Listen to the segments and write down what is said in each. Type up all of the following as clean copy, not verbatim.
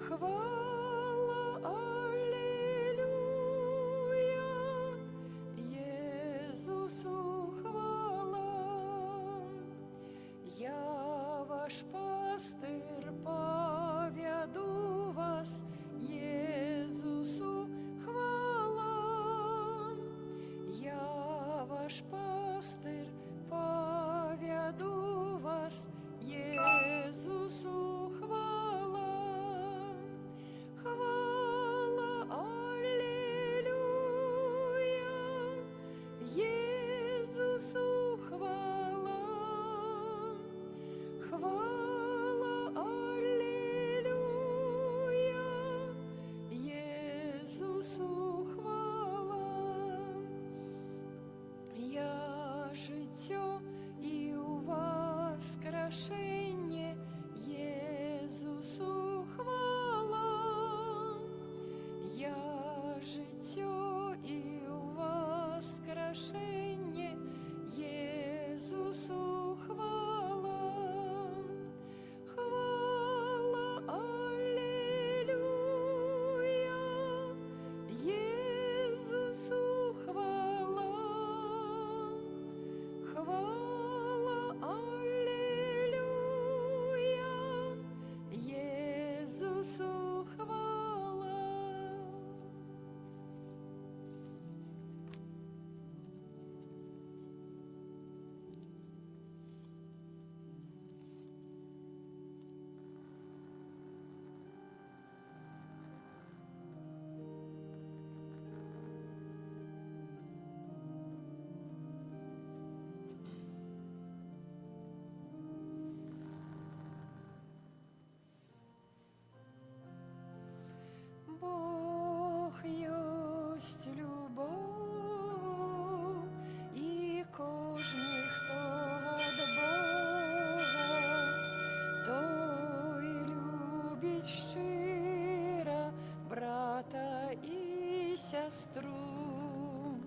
Хвала, аллилуйя, Єзусу хвала. Я ваш пастир, поведу вас, Єзусу хвала. Я ваш пастир, поведу вас, Єзусу хвала. Хвала, аллилуйя, Єзусу хвала. Хвала, аллилуйя, Єзусу хвала. Я життя і воскрешення, Єзусу хвала. Я життя і воскрешення, Єзусу хвала. Хвала, аллилуйя, Єзусу хвала. Хвала, аллилуйя, Єзусу хвала. Бог єсть любов, і кожний, хто від Бога, той любить щиро брата і сестру.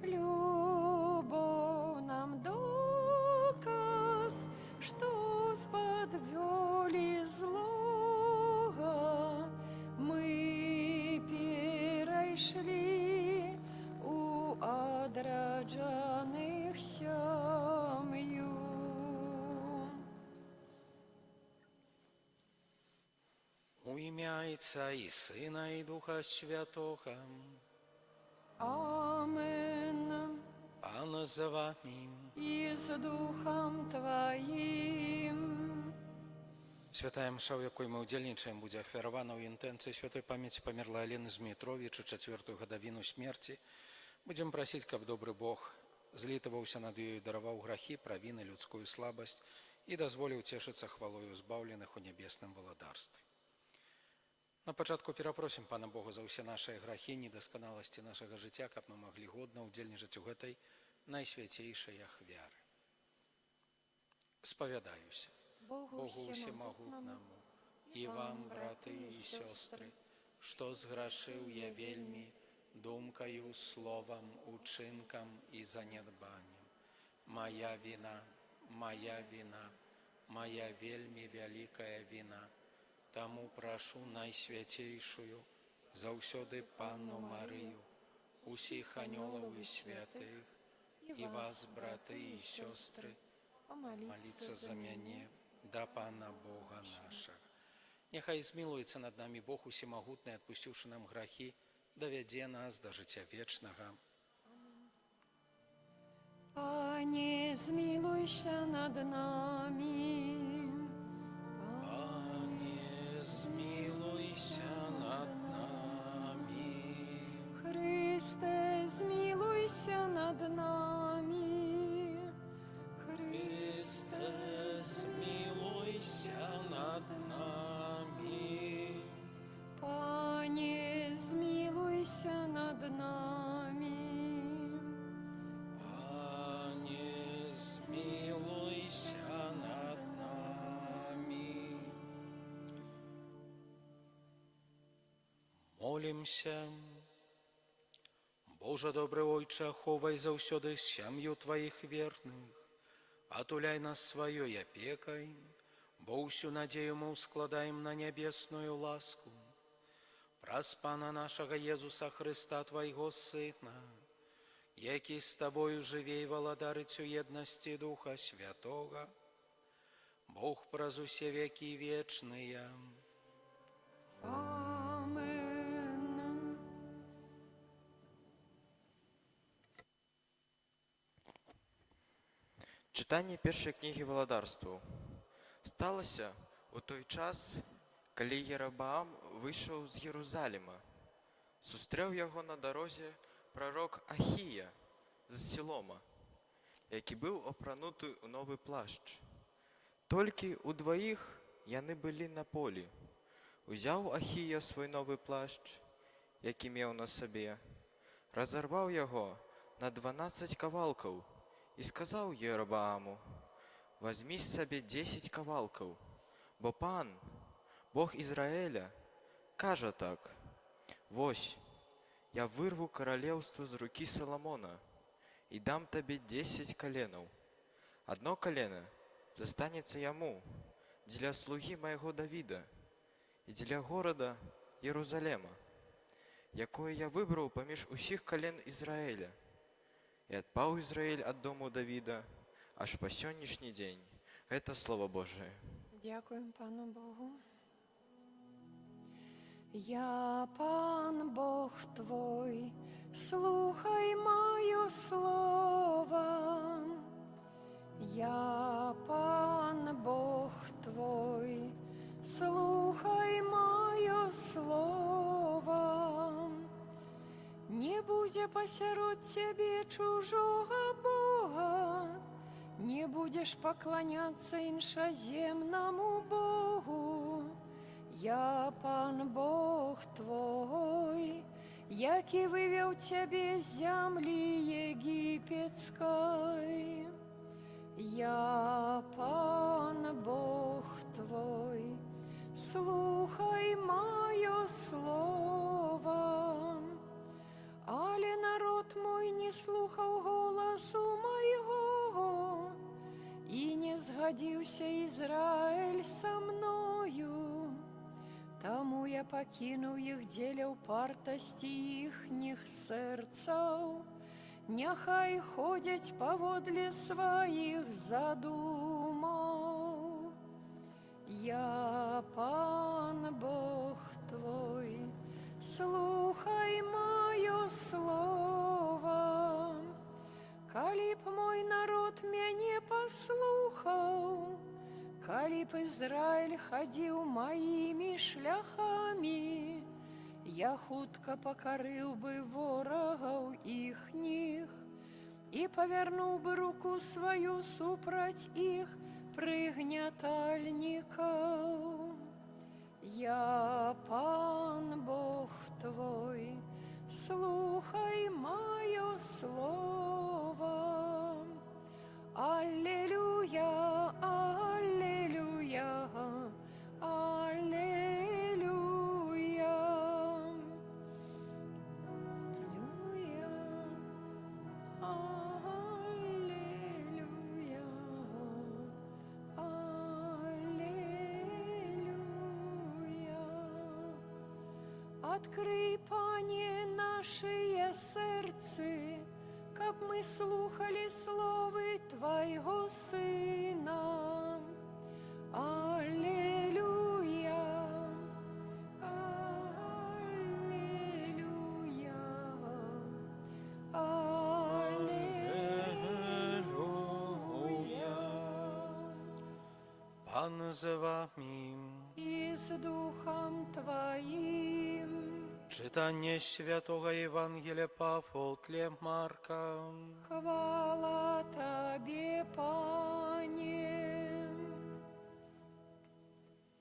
Любов нам доказ, що сподвели злого, мы перейшли у одраджаних сім'ю. У ім'я Отця і Сина, і Духа Святого. Амен. Пан з вами. І з Духом Твоїм. Святая мша, у якой мы удзельнічаем, будзе ахвяравана ў інтэнцыі святой памяці памерлай Алены Змітровіч у 4-ю гадавіну смерці. Будзем прасіць, каб добры Бог злітаваўся над ёю, дараваў грахі, правіны, людскую слабасць і дазволіў цешыцца хвалою збаўленых у нябесным валадарстве. На пачатку перапросім Пана Бога за ўсе нашыя грахі, недасканаласці нашага жыцця, каб мы маглі годна ўдзельнічаць у гэтай найсвяцейшай ахвяры. Спавядаюся Богу Всемагутнаму і вам, браты і сёстры, што зграшыў я вельмі думкаю, словам, учынкам і занядбаннем. Моя віна, моя віна, моя вельмі вялікая віна. Таму прашу найсвяцейшую, заўсёды Панну Марыю, усіх анёлаў і святых, і вас, браты і сёстры, маліцца за мяне да Пана Бога нашага. Няхай змілуецца над намі Бог усемагутны, адпусціўшы нам грахі, давядзе нас да жыцця вечнага. Пане, змілуйся над намі. Змілуйся над намі. Христе, змілуйся над намі. Христе, змілуйся над намі. Пане, змілуйся над намі. Пане, змілуйся над намі. Молімся. Боже добры Ойче, аховай заўсёды сям'ю Тваіх верных, атуляй нас сваёй апекай, Бо ўсю надзею мы ўскладаем на нябесную ласку. Праз Пана нашага Езуса Христа, Твайго Сына, які з Табою жыве і валадарыць у еднасці Духа Святога, Бог праз усе векі вечныя. Амен. Читання першої книги Валадарству. Сталося у той час, коли Єробоам вийшов з Єрусалима. Зустрів його на дорозі пророк Ахія з Сілома, який був опранутий у новий плащ. Тільки удвоїх яни були на полі. Узяв Ахія свій новий плащ, який мав на собі, розірвав його на 12 кавалків і сказав Єробоаму: «Возьми собі 10 кавалків, бо Пан, Бог Ізраїля, каже так: «Вось, я вирву королевство з руки Соломона і дам тобі 10 коленов. Одно колено застанется йому для слуги моего Давида і для города Єрусалима, якое я вибрав поміж усіх колен Ізраїля. И отпал Израиль от дому Давида аж по сённяшний день». Это Слово Божие. Дякуємо Пану Богу. Я Пан Бог твой, слухай моє слово. Я Пан Бог твой, слухай моє слово. Не буде посеред тебе чужого Бога, не будешь поклоняться іншоземному Богу. Я Пан Бог твой, який вывел тебе з земли египетской. Я Пан Бог твой, слухай моє слово. Але народ мой не слухав голосу моего, і не згодився Ізраїль со мною. Тому я покинув їх деля упартості їхніх серців, нехай ходять поводле своїх задумов. Я Пан Бог твой, слухай моє слово. Коли б мой народ мяне послухав, коли б Ізраїль ходив моїми шляхами, я хутко покорив би ворогов їхніх і повернув би руку свою супроть їх пригнятальников. Я Пан Бог твой, слухай моє слово. Аллилуйя, аллилуйя, аллилуйя. Аллилуйя, аллилуйя. Открый, Пане, наши сердце, как мы слухали словы Твоего Сына. Аллилуйя, аллилуйя, аллилуйя. Пан з вами. И с Духом Твоим. Читання Святого Євангелія по Апостолу Марка. Хвала Тобі, Пане.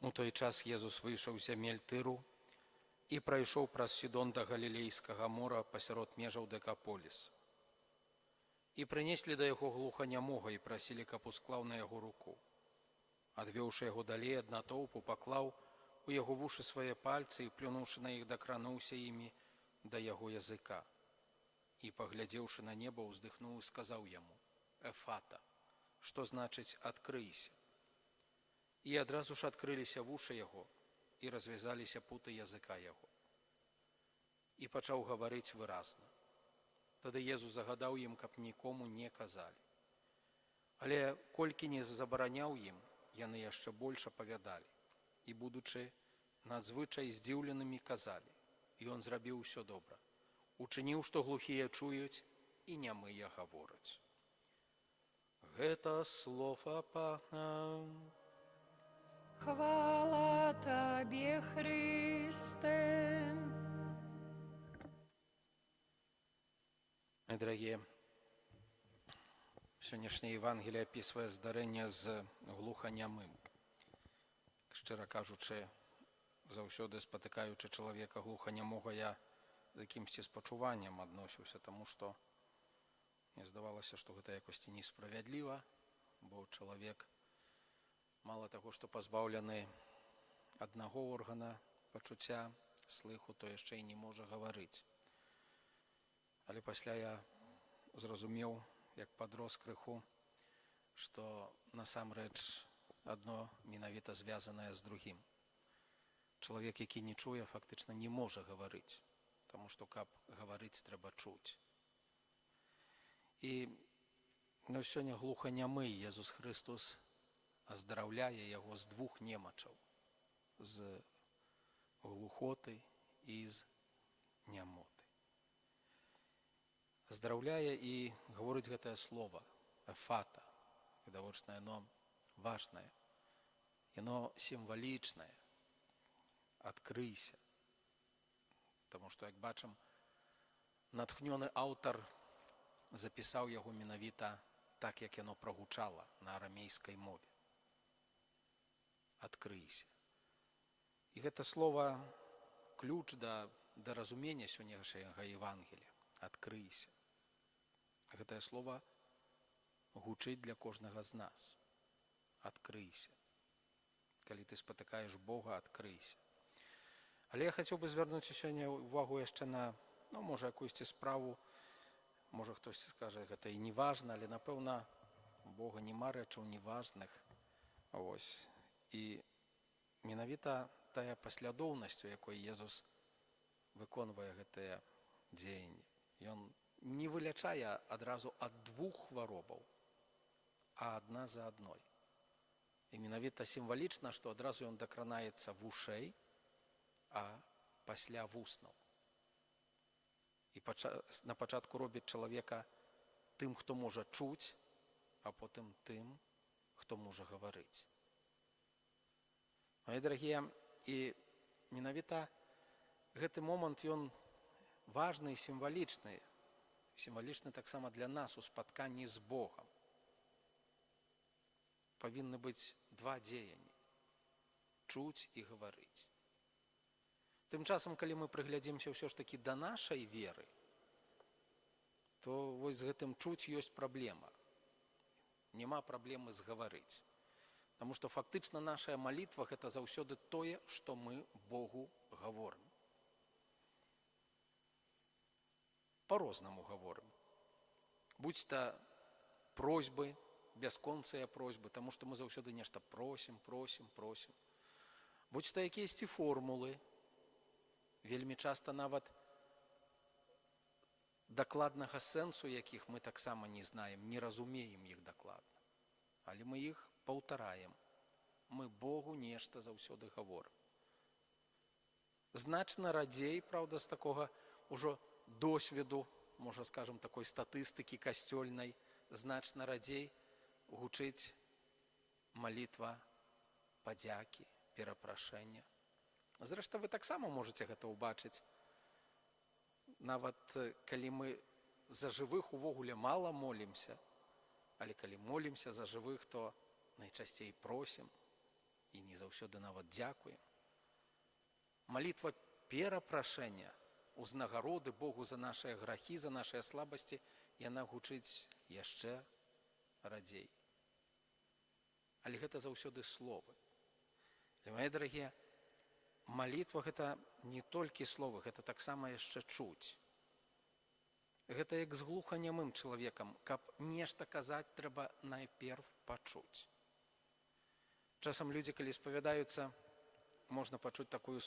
У той час Єзус вийшов з земель Тиру і пройшов праз Сідон до Галілейського мора посеред межаў Декаполіс. І принеслі до яго глуханямога і прасілі, каб усклаў на яго руку. Адвёўшы яго далей ад натоўпу, паклаў у яго вушы свае пальцы і, плюнуўшы на іх, дакрануўся імі да яго языка. І, паглядзеўшы на неба, уздыхнуў і сказаў яму: «Эфата», што значыць «адкрыйся». І адразу ж адкрыліся вушы яго, і развязаліся путы языка яго. І пачаў гаварыць выразна. Тады Езус загадаў ім, каб нікому не казалі. Але колькі не забараняў ім, яны яшчэ больш апавядалі. І, будучы надзвычай здзіўленымі, казалі: «Ён зрабіў усё добра. Учыніў, што глухія чуюць, і нямыя гавораць». Гэта слова Пана. Хвала Табе, Христе. Дорогие, сённяшняе Євангеліє описує здарэнне з глуханямым. Шчыра кажучы, заўсёды спатыкаючы чалавека глуханямога, я з якімсьці спачуваннем адносіўся, таму што мне здавалася, што гэта якосьці несправядліва, бо чалавек мала таго, што пазбаўлены аднаго органа пачуцця слыху, то яшчэ і не можа гаварыць. Але пасля я зразумеў, як падрос крыху, што насамрэч адно менавіта звязанае з другім. Чалавек, які не чуе, фактычна не можа гаварыць, таму што, каб гаварыць, трэба чуць. І сёння глуханямы Езус Христос аздараўляе яго з двух немачаў: з глухоты і з нямоты. Аздараўляе і гаворыць гэтае слово «эфата». Відавочна, яно важнае, яно сімвалічнае. «Адкрыйся». Таму што, як бачым, натхнёны аўтар запісаў яго менавіта так, як яно прагучала на арамейскай мове. «Адкрыйся». І гэта слово ключ да разумення сённяшняга Євангелія. «Адкрыйся». Гэтае слово гучыць для кожнага з нас. «Адкрыйся». Калі ты спатыкаеш Бога, адкрыйся. Але я хацеў бы звярнуць сёння увагу яшчэ на, можа, якуюсьці справу. Можа, хтось скажа, гэта і не важна, але, напэўна, у Бога няма рэчаў неважных. І менавіта тая паслядоўнасць, у якой Езус выконвае гэтыя дзеянні. Ён не вылячае адразу ад двух хваробаў, а адна за адной. І менавіта сімвалічна, што адразу ён дакранаецца вушэй, а пасля вуснаў. І на пачатку робіць чалавека тым, хто можа чуць, а потым тым, хто можа гаварыць. Мае дарагія, і менавіта гэты момант, ён важны і сімвалічны. Сімвалічны таксама для нас у спатканні з Богам. Павінны быць два дзеянні – чуць і гаварыць. Тым часам, калі мы прыглядзімся ўсё ж такі да нашай веры, то вось з гэтым чуць ёсць праблема. Няма праблемы з гаварыць. Таму што фактычна наша малітва – гэта заўсёды тое, што мы Богу гаворым. По-рознаму гаворым. Будь то просьбы, бясконцыя просьбы, таму што мы заўсёды нешта просім. Будь то якіясьці формулы, вельмі часта нават дакладнага сэнсу, якіх мы таксама не знаем, не разумеем іх дакладна. Але мы іх паўтараем. Мы Богу нешта заўсёды гаворым. Значна радзей, праўда, з такога ўжо досведу, можа, скажам, такой статыстыкі касцёльнай, значна радзей гучыць малітва падзякі, перапрашэння. Зрэшты, вы таксама можаце гэта ўбачыць. Нават калі мы за жывых увогуле мала молімся, але калі молімся за жывых, то найчасцей просім і не заўсёды нават дзякуем. Малітва перапрашэння, узнагароды Богу за нашыя грахі, за нашыя слабасці, яна гучыць яшчэ радзей. Але гэта заўсёды словы. Мае дарагія, малітва – гэта не толькі словы, гэта таксама яшчэ чуць. Гэта як з глуханямым чалавекам, каб нешта казаць, трэба найперв пачуць. Часам людзі, калі спавядаюцца, можна пачуць такую,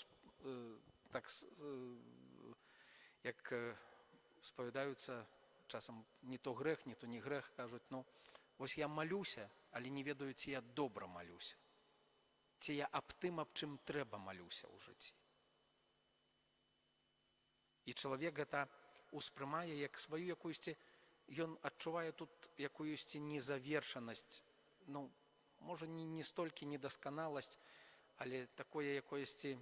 як спавядаюцца, часам не то грэх, не то не грэх, кажуць, ну, вось я малюся, але не ведаю, ці я добра малюся, ці я аб тым, аб чым трэба малюся ў жыцці. І чалавек гэта успрымае як сваю якуюсьці, ён адчувае тут якуюсьці незавершанасць, ну, можа, не столькі недасканаласць, але такое якоюсьці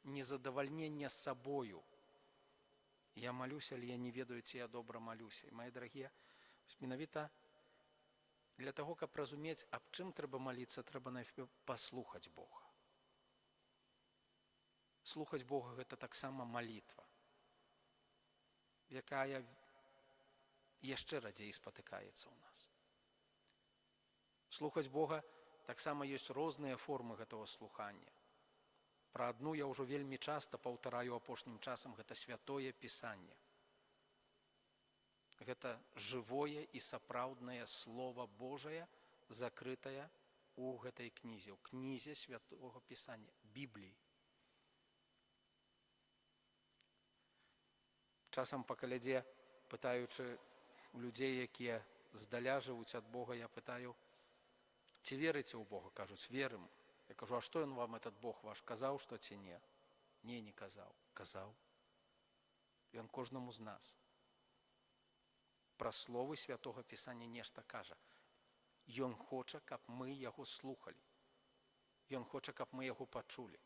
незадавальнення сабою. Я малюся, але я не ведаю, ці я добра малюся. І, мае дарагія, менавіта для таго, каб разумець, аб чым трэба маліцца, трэба найперш паслухаць Бога. Слухаць Бога – гэта таксама малітва, якая яшчэ радзей спатыкаецца ў нас. Слухаць Бога таксама ёсць розныя формы гэтага слухання. Пра адну я ўжо вельмі часта паўтараю апошнім часам – гэта святое Пісанне. Гэта жывое і сапраўднае Слова Божае, закрытае ў гэтай кнізе, ў кнізе святого Пісання, Бібліі. Часам па калядзе, пытаючы у людзей, якія здаля жывуць ад Бога, я пытаю, ці верыце ў Бога? Кажуць, верым. Я кажу, а што ён вам, этот Бог ваш, казаў, што ці не? Не, не казаў. Казаў. Ён кожнаму з нас пра словы святого Пісання нешта кажа. Ён хоча, каб мы яго слухалі. Ён хоча, каб мы яго пачулі.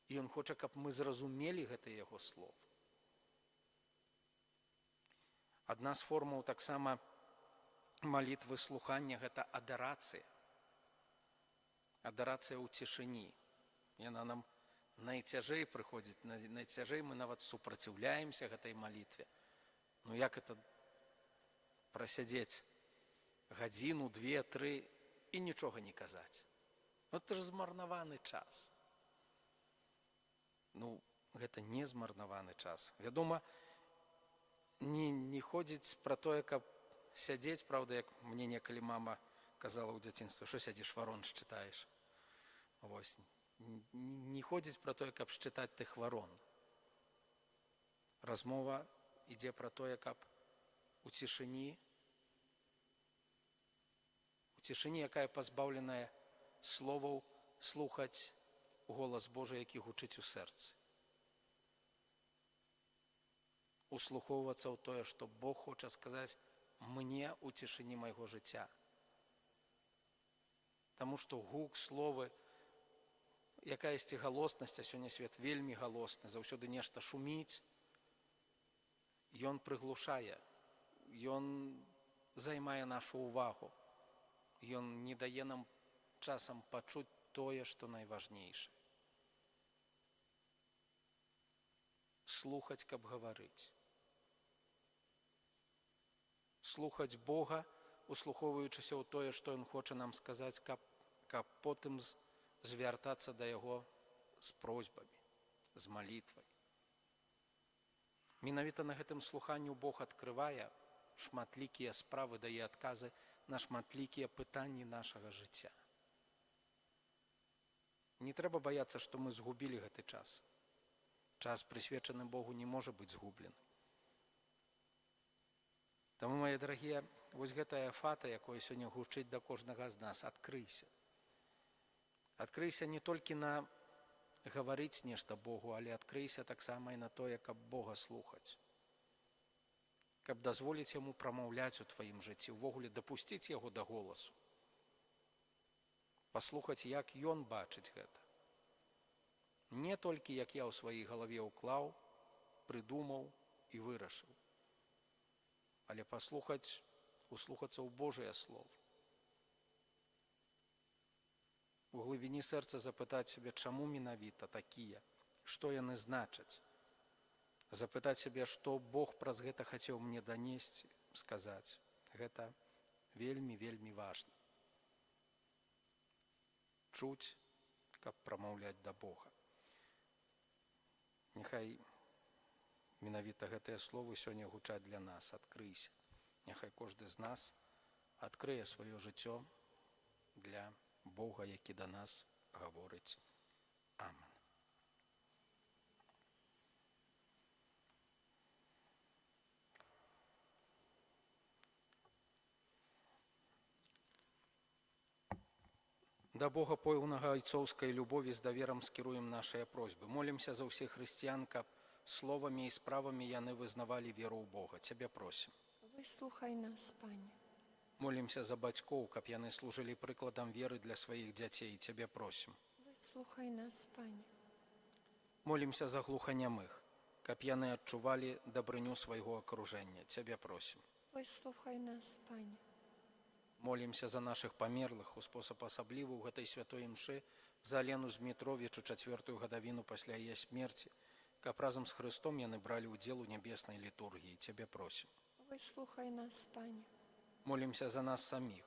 І ён хоча, каб мы зразумелі гэтыя яго словы. Адна з формаў таксама малітвы слухання – гэта адарацыя. Адарацыя ў цішыні. Яна нам найцяжэй прыходзіць, найцяжэй мы нават супраціўляемся гэтай малітве. Ну як это прасядзець гадзіну, 2, 3 і нічога не казаць? Ну это ж змарнаваны час. Ну, гэта не змарнаваны час. Вядома, не ходзіць пра тое, каб сядзець, правда, як мне некалі мама казала ў дзяцінстве, што сядзіш, варон чытаеш. Вось. Не ходзіць пра тое, каб чытаць тых варон. Размова ідзе пра тое, каб у цішыні, якая пазбаўленая словаў, слухаць голас Божий, які гучыць у сэрцы. Услухоўвацца ў тое, што Бог хоча сказаць мне ў цішыні майго жыцця. Таму што гук, словы, якаясьці галоснасць, а сёння свет вельмі галосны, заўсёды нешта шуміць, ён прыглушае, ён займае нашу ўвагу, ён не дае нам часам пачуць тое, што найважнейшае. Слухаць, каб гаварыць. Слухаць Бога, услухоўваючыся ў тое, што Ён хоча нам сказаць, каб потым звяртацца да Яго з просьбамі, з малітвай. Менавіта на гэтым слуханню Бог адкрывае шматлікія справы, дае адказы на шматлікія пытанні нашага жыцця. Не трэба баяцца, што мы згубілі гэты час. Час, прысвечаны Богу, не можа быць згублены. Таму, мае дарагія, вось гэтая фата, якое сёння гучыць да кожнага з нас, адкрыйся. Адкрыйся не толькі на гаварыць нешта Богу, але адкрыйся таксама і на тое, каб Бога слухаць. Каб дазволіць Яму прамаўляць у тваім жыцці, увогуле дапусціць Яго да голасу. Паслухаць, як Ён бачыць гэта. Не толькі, як я ў сваёй галаве ўклаў, прыдумаў і вырашыў, але паслухаць, услухацца ў Божыя словы. У глыбіні сэрца запытаць сябе, чаму менавіта такія, што яны значаць. Запытаць сябе, што Бог праз гэта хацеў мне данесці, сказаць. Гэта вельмі, вельмі важна. Чуць, каб прамаўляць да Бога. Няхай менавіта гэтыя словы сёння гучаць для нас. Адкрыйся. Няхай кожны з нас адкрые сваё жыццё для Бога, який до нас говорить. Амен. Да Бога поўнага айцоўскай любові з даверам скіруем нашыя просьбы. Молімся за ўсіх хрысціян, каб словамі і справамі яны вызнавалі веру ў Бога. Цябе просім. Выслухай нас, Пане. Молімся за бацькоў, каб яны служылі прыкладам веры для сваіх дзяцей. Цябе просім. Выслухай нас, Пане. Молімся за глуханямых, каб яны адчувалі дабрыню свайго акружэння. Цябе просім. Выслухай нас, Пане. Молімся за нашых памерлых у спосаб асаблівы ў гэтай святой імшы за Алену Змітровіч у 4-ю гадавіну пасля яе смерці, каб разам з Хрыстом яны бралі ўдзел у нябеснай літургіі. Цябе просім. Выслухай нас, Пане. Молімся за нас саміх,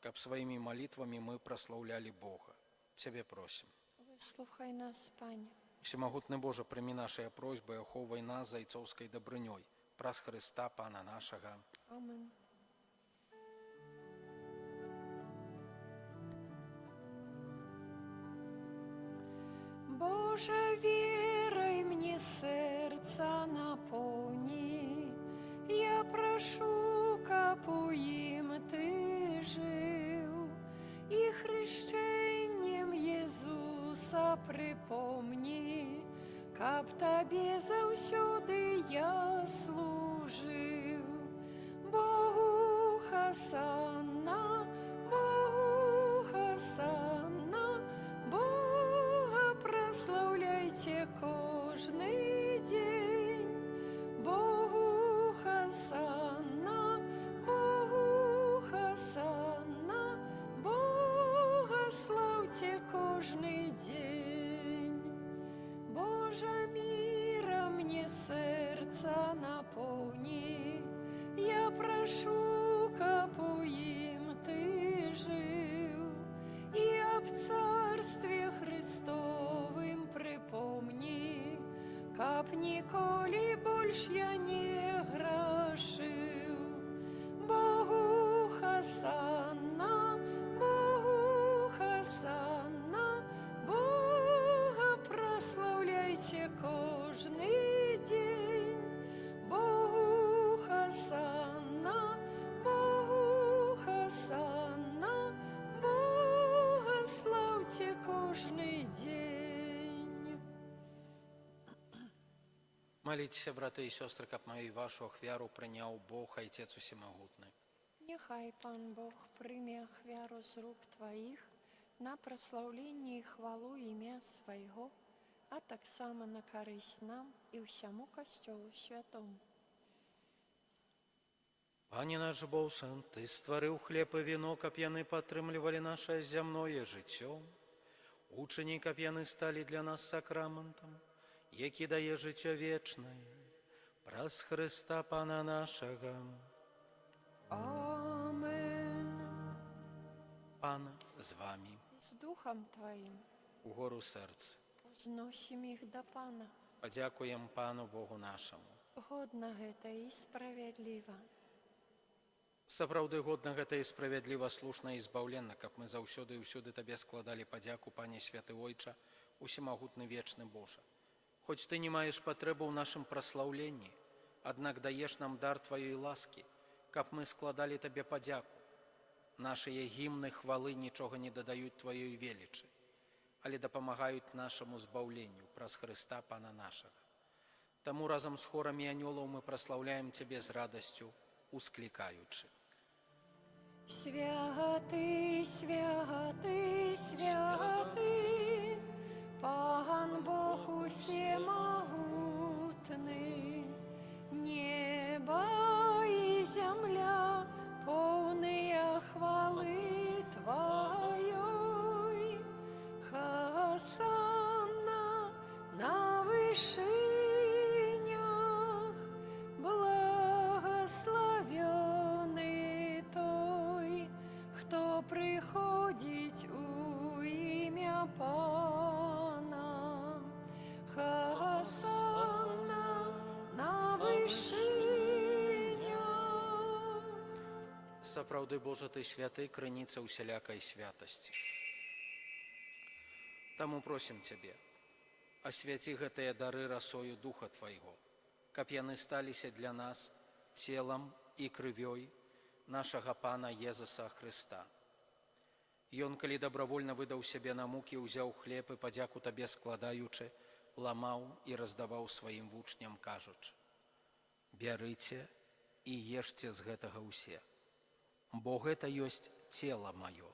каб сваімі малітвамі мы праслаўлялі Бога. Цябе просім. Выслухай нас, Пане. Всемагутны Божа, прымі нашыя просьбы і ахоўвай нас за айцоўскай дабрынёй. Праз Хрыста, Пана нашага. Амен. Боже, верой мне сердца наполни, я прошу, каб у ім Ты жив, и хрещением Иисуса припомни, каб Табе заўсёды я служив. Богу хасанна, Богу хасанна, Бога прославляйте кожний день. Богу хасанна, Богу хасанна, Бога славьте кожний день. Боже, мира мне сердца наполни, я прошу, каб у ім Ты жив, и об Царстве Христовым припомни, каб ніколи больш я не грашив. Богу хасанна, Богу хасанна, Бога прославляйте кожний день. Богу хасанна, Богу хасанна, Бога славьте кожний день. Моліться, брати і сестри, каб мою і вашу ахвяру прийняв Бог, Отець Усемогутний. Нехай Пан Бог прийме ахвяру з рук Твоїх на прославлення і хвалу ім'я Свайго, а так само на користь нам і всьому Костьолу Святому. Пане наш Боже, Ты створив хліб і віно, каб яны падтрымлівалі наше зямное жыццё. Учені, каб яны сталі для нас сакраментом, які дае жыццё вечнае. Праз Христа Пана нашага. Амен. Пан з вами. З Духом Твоїм Угору серце. узносим їх до Пана. Подякуємо Пану Богу нашому. Годна гэта і справядліва. Сапраўды годна гэта і справядліва, слушна і збаўленна, каб мы заўсёды і ўсюды Табе складалі падзяку, Пане Святы Ойча, усемагутны вечны Божа. Хоць Ты не маеш патрэбу ў нашым праслаўленні, аднак даеш нам дар Тваёй ласкі, каб мы складалі Табе падзяку. Нашыя гімны хвалы нічога не дадаюць Тваёй велічы, але дапамагаюць нашаму збаўленню праз Хрыста Пана нашага. Таму разам з хорамі анёлаў мы праслаўляем Цябе з радасцю, усклікаючы. Святый, святый, святый, Пан Бог усемогутный, небо и земля полные хвалы Твоей. Хосанна на вышинях, благословенный той, кто приходит у имя Пана. Хосанна на вышинях. сапраўды, Божа, Ты святы, крыніца усялякай святасці. Таму просім Цябе, асвяці гэтыя дары расою Духа Твайго, каб яны сталіся для нас целам і крывёй нашага Пана Езуса Хрыста. Ён, калі добравольна выдаў сябе на мукі, узяў хлеб і, падзяку Табе складаючы, ламаў і раздаваў сваім вучням, кажучы: «Бярыце і ешце з гэтага ўсе, бо гэта ёсць цела маё,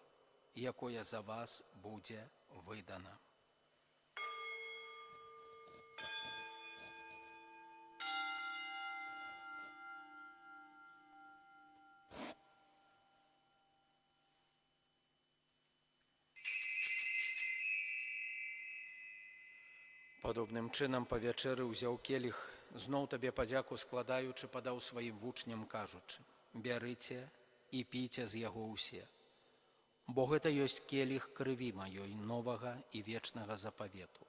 якое за вас будзе выдана». Падобным чынам па вячэры ўзяў келіх, зноў Табе падзяку складаючы, падаў сваім вучням, кажучы: «Бярыце і піце з яго ўсе, бо гэта ёсць келіх крыві маёй новага і вечнага запавету,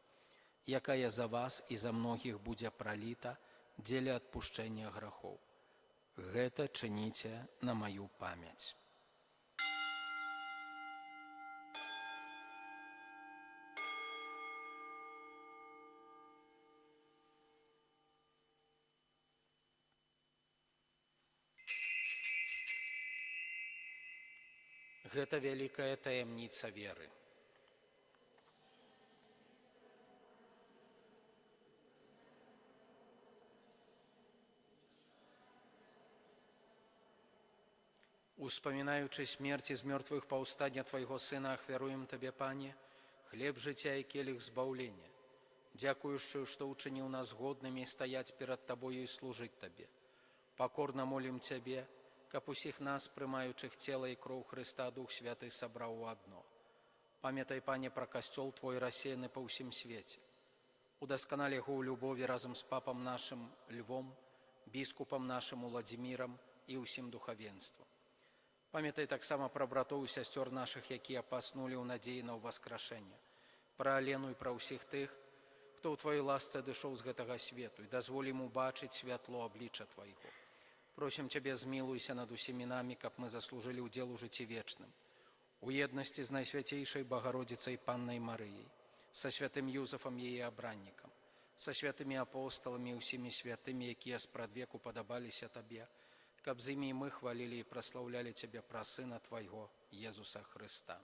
якая за вас і за многіх будзе праліта дзеля адпушчэння грахоў. Гэта чыніце на маю памяць». Гэта вялікая таямніца веры. Успамінаючы смерць і з мёртвых паўстання Твайго Сына, ахвяруем Табе, Пане, хлеб жыцця і келіх збаўлення, дзякуючы, што ўчыніў нас годнымі стаяць перад Табою і служыць Табе. Пакорна молім Цябе, каб усіх нас, прымаючых цела і кроў Хрыста, Дух Святы сабраў у адно. Памятай, Пане, пра касцёл Твой рассеяны па ўсім свеце. Удасканалі яго ў любові разам з папам нашым Львом, біскупам нашым Уладзімірам і ўсім духавенствам. Памятай таксама пра братоў і сясцёр нашых, якія паснулі ў надзеі на ўваскрашэнне, пра Алену і пра ўсіх тых, хто ў Тваёй ласцы адышоў з гэтага свету, і дазволі ім убачыць святло аблічча Твайго. Просім Цябе, змілуйся над усімі намі, каб мы заслужылі ўдзел у жыцці вечным, у еднасці з Найсвяцейшай Багародзіцай Паннай Марыяй, са святым Юзафам яе абраннікам, са святымі апосталамі і ўсімі святымі, якія спрадвеку падабаліся Табе, каб з імі мы хвалілі і праслаўлялі Цябе праз Сына Твайго, Езуса Хрыста.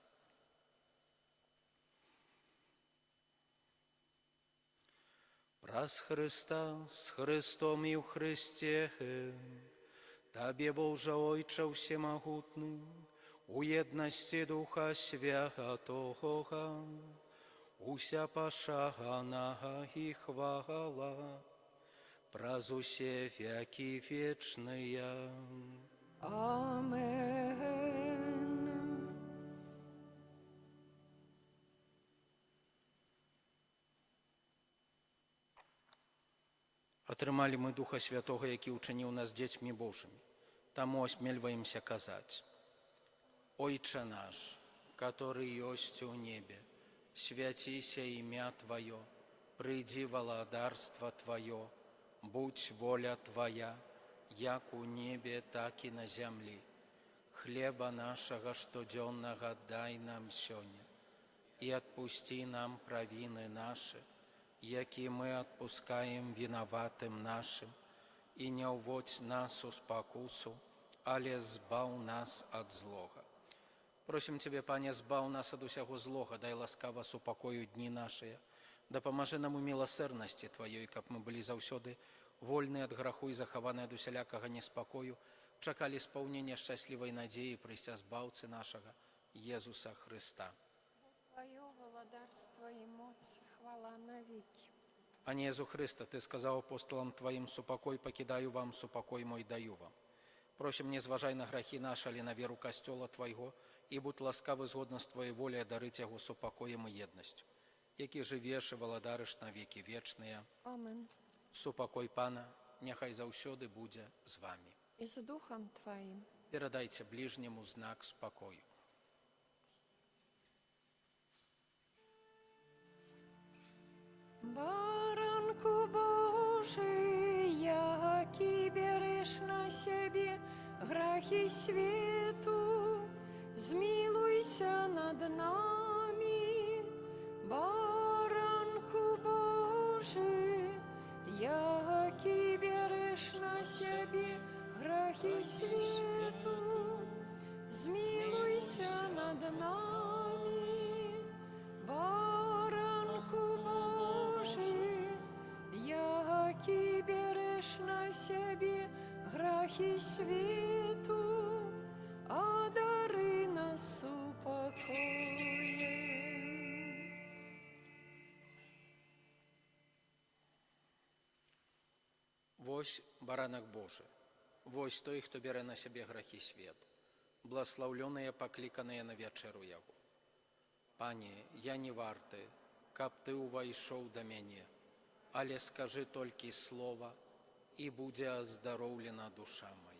Праз Хрыста, з Христом і ў Христе, Табе, Божа Ойча всемогутний, у єдності Духа Святого, уся пошана і хвала, праз усе веки вечные. Амен. Атрымалі мы Духа Святого, які ўчыніў нас дзецьмі Божымі. Таму осмельваемся казаць: Ойче наш, который есть у небе, святися имя Твое, приди владарство Твое, будь воля Твоя, як у небе, так и на земле. Хлеба нашего штоденного дай нам сёння, и отпусти нам провины наши, яки мы отпускаем виноватым нашим, и не уводь нас у спокусу, але збав нас от злога. Просим Тебе, Пане, збав нас от усяго злога, дай ласкава супокою дні наши, дапамажы нам у милосердности Твоей, каб мы были заўсёды вольны от граху и захаваны от усялякага неспокою, чакали исполнения счастливой надеи прыйсця збаўцы нашага, Езуса Христа. Твое владарство и моц, хвала навеки. Пане Езу Христа, Ты сказал апостолам Твоим: «Супокой покидаю вам, супокой мой даю вам». Просим, не зважай на грахи наши, але на веру Костёла Твоего, и будь ласкавы згодна з Твоей волей дарыць яго супокоем и еднасцю, які жывеш і валадарыш на веки вечныя. Амен. Супокой Пана няхай заўсёды будзе з вами. И с Духом Твоим. Перадайце ближнему знак спокою. Баранку Божий, який береш на себе грахи свету свету, одари нас упокоем. Вось баранак Божы, вось той, хто бярэ на сябе грахі свету, бласлаўлёныя, пакліканыя на вячэру яго. Пане, я не варты, каб ты ўвайшоў да мяне, але скажы толькі слова, і будзе аздароўлена душа моя.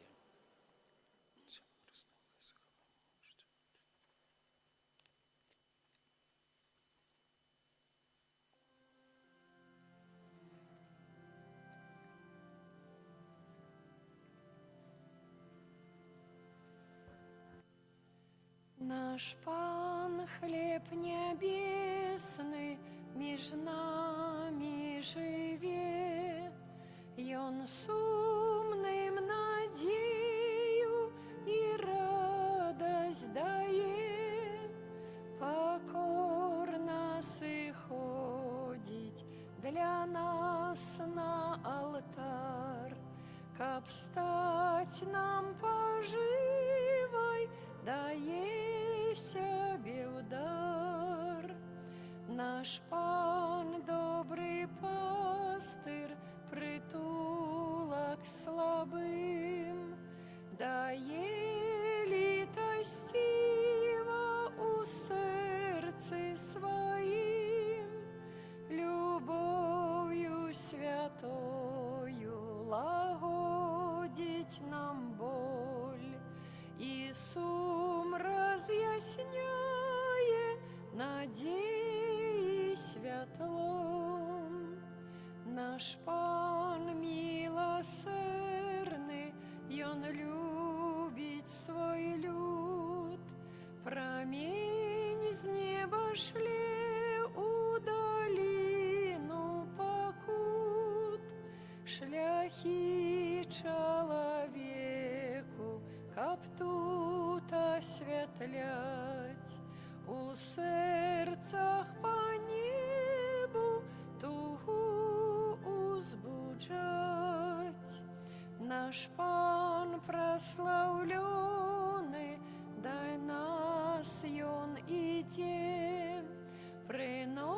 Наш Пан, хлеб небесны, між нами живе, Ён сумным надею и радость дае, покорно сыходить для нас на алтарь, каб стать нам поживой, дае себе удар. Наш Пан, добрый пастырь, притулок слабым, дае литостиво у сердце своим, любовью святою лагодить нам боль, и сум разъясняе надеи светлом. Наш Пан милосердный, Ён любит свой люд, промень с неба шле у долину покут, шляхи человеку, каб тут осветлять, у сердцах по небу тугу узбуджать. Наш Пан прославленный, дай нас Ён иде, приносячи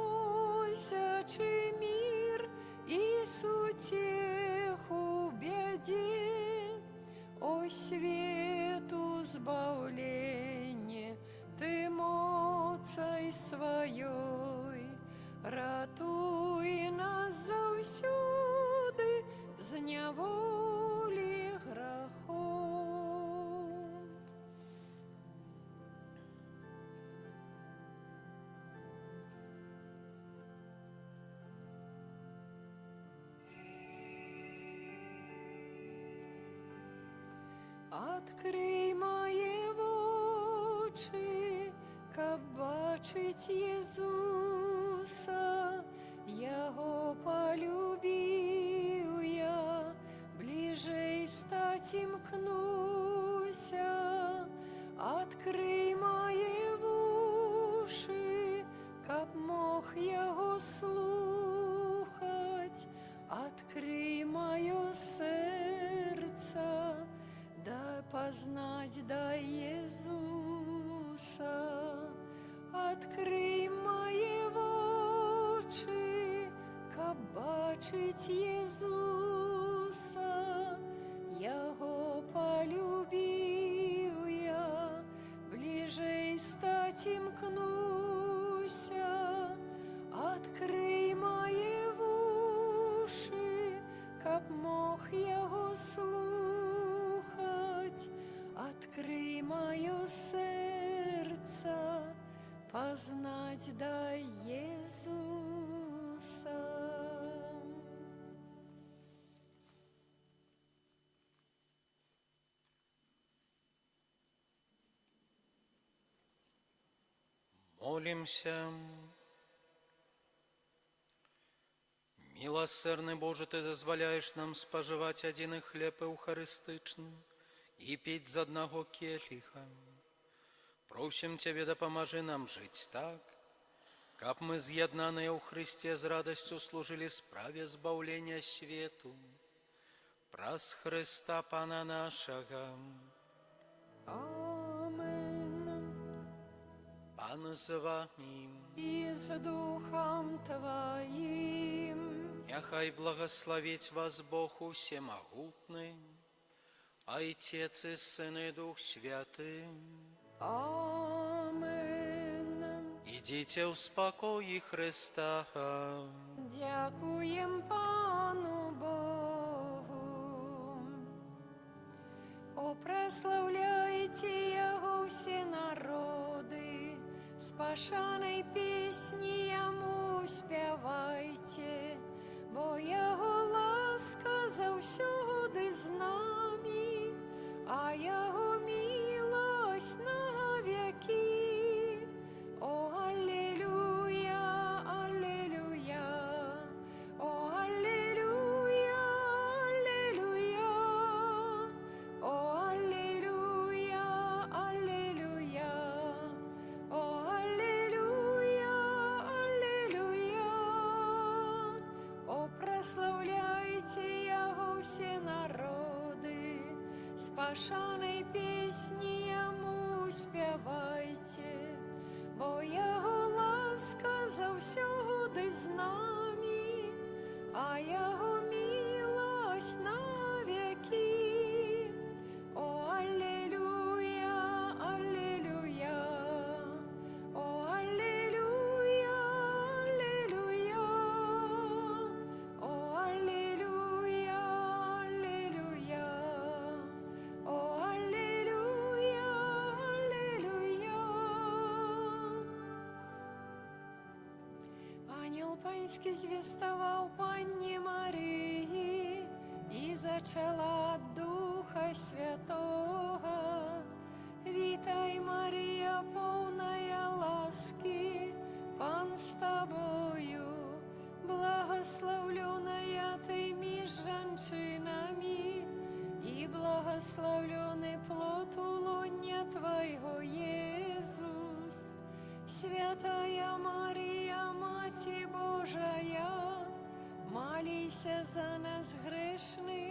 мир и сутеху в беде. О свету збавление, ты моцай своей, ратуй нас заўсёды з няволі грахоў. Открый мои вочы, каб бачыць Езуса, Яго полюбіў я, бліжэй стаць імкнуся. Открый мои вушы, каб мог Яго слухаць, открый моё сердце, дай познать, дай Иисуса. Открый мои очи, каб бачыць Иисуса. Яго полюбіў я, бліжэй стаць імкнуся. Открый мои вушы, каб мог Яго слухаць. Открый моё сердце, познать дай Иисуса. Молимся. Милосердный Боже, Ты дозволяешь нам споживать один хлеб эухаристичный и пить з одного келиха. Просим Тебе, допоможи нам жить так, каб мы, з'єднаныя ў Христе, з радостью служили справе збавлення свету. Праз Христа Пана нашого. Амен. Пан з вами. И с Духом Твоим. Нехай благословить вас Бог Всемогутный, Отец и Сын и Дух Святый. Амен. Идите в спокое Христа. Дякуем Пану Богу. О, прославляйте Его все народы, спашаной песни Ему спевайте, бо Его ласка завсюди з нами, а Его милость на веки. О, аллилуйя, аллилуйя, о, аллилуйя, аллилуйя, о, аллилуйя, аллилуйя, о, аллилуйя, аллилуйя. О, прославляйте Его все народы, спашаной песни Ему спевайте, бо Его ласка завсюди з нами, а Его милость на веки. О, аллилуйя, аллилуйя, о, аллилуйя, аллилуйя, о, аллилуйя, аллилуйя, о, аллилуйя, аллилуйя. Ангел Панський звістував Панні Марії і зачала от Духа Святого. Вітай, Марія, повная ласки, Пан з тобою, благословленная ты між женщинами, и благословленный плод улонья Твоего, Иисус. Святая Мария, Мать Божия, молися за нас грешных,